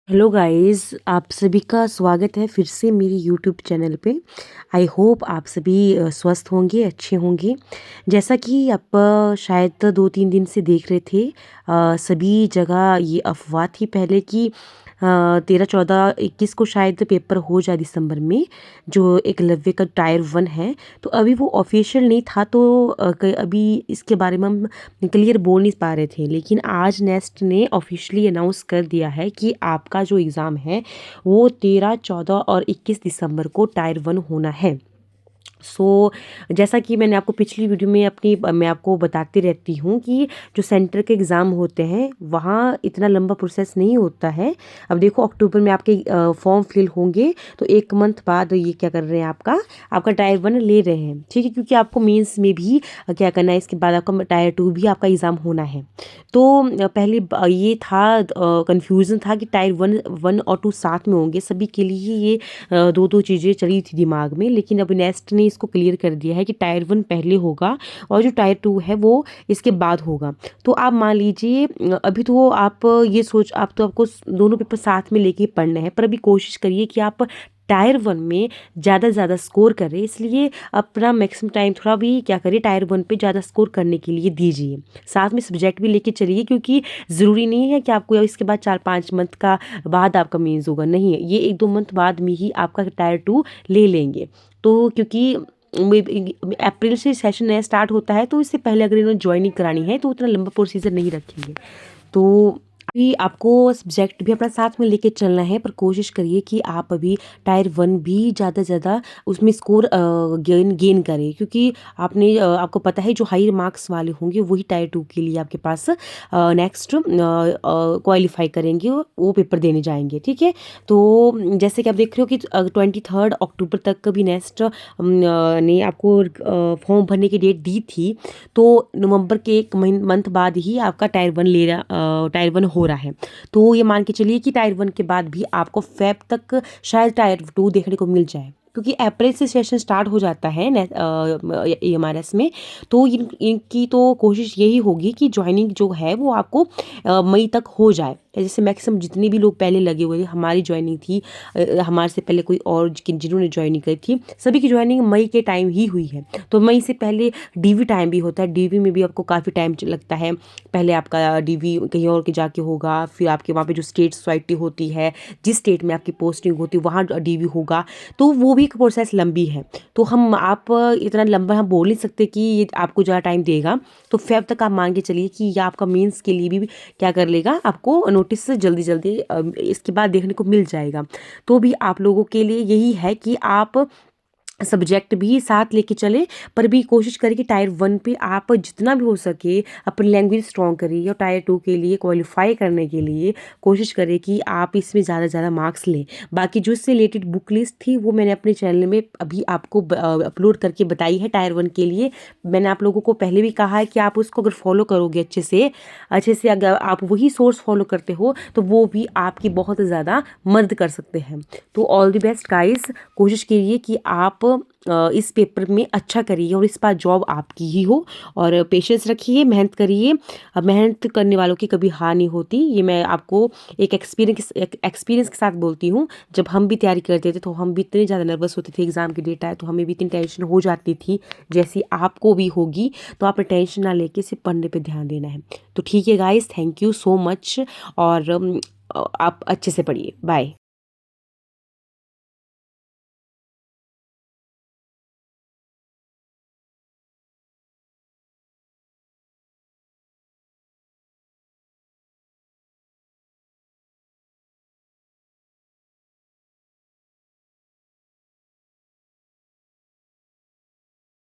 Hello guys, आप सभी का स्वागत है फिर से मेरे यूट्यूब चैनल पे। आई होप आप सभी स्वस्थ होंगे, अच्छे होंगे। जैसा कि आप शायद 2-3 दिन से देख रहे थे, सभी जगह ये अफ़वाह थी पहले कि 13, 14, 21 को शायद पेपर हो जाए दिसंबर में, जो एकलव्य का टायर 1 है। तो अभी वो ऑफिशियल नहीं था, तो अभी इसके बारे में हम क्लियर बोल नहीं पा रहे थे। लेकिन आज नेस्ट ने ऑफिशियली अनाउंस कर दिया है कि आपका जो एग्ज़ाम है वो 13, 14 और 21 दिसंबर को टायर 1 होना है। सो जैसा कि मैंने आपको पिछली वीडियो में मैं आपको बताती रहती हूँ कि जो सेंटर के एग्ज़ाम होते हैं वहाँ इतना लंबा प्रोसेस नहीं होता है। अब देखो, अक्टूबर में आपके फॉर्म फिल होंगे, तो 1 मंथ बाद ये क्या कर रहे हैं, आपका टायर 1 ले रहे हैं, ठीक है। क्योंकि आपको मेंस में भी क्या करना है, इसके बाद आपका टायर 2 भी आपका एग्ज़ाम होना है। तो पहले ये था, कन्फ्यूज़न था कि टायर 1 और 2 साथ में होंगे सभी के लिए। ये 2-2 चीज़ें चली थी दिमाग में, लेकिन अब नेस्ट ने इसको क्लियर कर दिया है कि टायर 1 पहले होगा और जो टायर 2 है वो इसके बाद होगा। तो आप मान लीजिए, अभी तो आप ये सोच आप तो आपको दोनों पेपर साथ में लेके पढ़ने हैं, पर अभी कोशिश करिए कि आप टायर 1 में ज़्यादा से ज़्यादा स्कोर करें। इसलिए अपना मैक्सिमम टाइम थोड़ा भी क्या करिए, टायर 1 पे ज़्यादा स्कोर करने के लिए दीजिए। साथ में सब्जेक्ट भी लेके चलिए, क्योंकि ज़रूरी नहीं है कि आपको इसके बाद 4-5 मंथ का बाद आपका मेंस होगा। नहीं है, ये 1-2 मंथ बाद में ही आपका टायर 2 ले लेंगे। तो क्योंकि अप्रैल से सेशन नया स्टार्ट होता है, तो इससे पहले अगर इन्होंने ज्वाइनिंग करानी है तो उतना लंबा प्रोसीजर नहीं रखेंगे। तो अभी आपको सब्जेक्ट भी अपना साथ में लेके चलना है, पर कोशिश करिए कि आप अभी टायर 1 भी ज़्यादा से ज़्यादा उसमें स्कोर गेन करें, क्योंकि आपको पता है जो हाई मार्क्स वाले होंगे वही टायर 2 के लिए आपके पास नेक्स्ट क्वालिफाई करेंगे, वो पेपर देने जाएंगे, ठीक है। तो जैसे कि आप देख रहे हो कि 23 अक्टूबर तक का भी नेक्स्ट ने आपको फॉर्म भरने की डेट दी थी। तो नवंबर के 1 मंथ बाद ही आपका टायर 1 हो रहा है। तो ये मान के चलिए कि टायर 1 के बाद भी आपको फेब तक शायद टायर 2 देखने को मिल जाए, क्योंकि अप्रैल से सेशन स्टार्ट हो जाता है EMRS में। तो इनकी तो कोशिश यही होगी कि ज्वाइनिंग जो है वो आपको मई तक हो जाए। जैसे मैक्सिमम जितने भी लोग पहले लगे हुए थे, हमारी ज्वाइनिंग थी, हमारे से पहले कोई और जिन्होंने ज्वाइनिंग करी थी, सभी की ज्वाइनिंग मई के टाइम ही हुई है। तो मई से पहले डीवी टाइम भी होता है। डीवी में भी आपको काफ़ी टाइम लगता है। पहले आपका डीवी कहीं और के जाके होगा, फिर आपके वहाँ पे जो स्टेट सोसाइटी होती है, जिस स्टेट में आपकी पोस्टिंग होती है वहाँ डीवी होगा। तो वो भी एक प्रोसेस लंबी है। तो आप इतना लंबा हम बोल नहीं सकते कि ये आपको ज़्यादा टाइम देगा। तो फेब तक आप मान के चलिए कि ये आपका मेंस के लिए भी क्या कर लेगा, आपको नोटिस से जल्दी जल्दी इसके बाद देखने को मिल जाएगा। तो भी आप लोगों के लिए यही है कि आप सब्जेक्ट भी साथ लेके चले, पर भी कोशिश करें कि टायर 1 पे आप जितना भी हो सके अपनी लैंग्वेज स्ट्रॉन्ग करिए, और टायर 2 के लिए क्वालिफाई करने के लिए कोशिश करें कि आप इसमें ज़्यादा से ज़्यादा मार्क्स लें। बाकी जो इससे रिलेटेड बुक लिस्ट थी वो मैंने अपने चैनल में अभी आपको अपलोड करके बताई है। टायर 1 के लिए मैंने आप लोगों को पहले भी कहा है कि आप उसको अगर फॉलो करोगे अच्छे से अगर आप वही सोर्स फॉलो करते हो, तो वो भी आपकी बहुत ज़्यादा मदद कर सकते हैं। तो ऑल द बेस्ट गाइस, कोशिश कीजिए कि आप इस पेपर में अच्छा करिए और इस बार जॉब आपकी ही हो। और पेशेंस रखिए, मेहनत करिए। अब मेहनत करने वालों की कभी हार नहीं होती, ये मैं आपको एक एक्सपीरियंस के साथ बोलती हूँ। जब हम भी तैयारी करते थे तो हम भी इतने ज़्यादा नर्वस होते थे, एग्ज़ाम की डेट आए तो हमें भी इतनी टेंशन हो जाती थी, जैसी आपको भी होगी। तो आपने टेंशन ना लेके सिर्फ पढ़ने पर ध्यान देना है। तो ठीक है guys, thank you so much. और आप अच्छे से पढ़िए। बाय।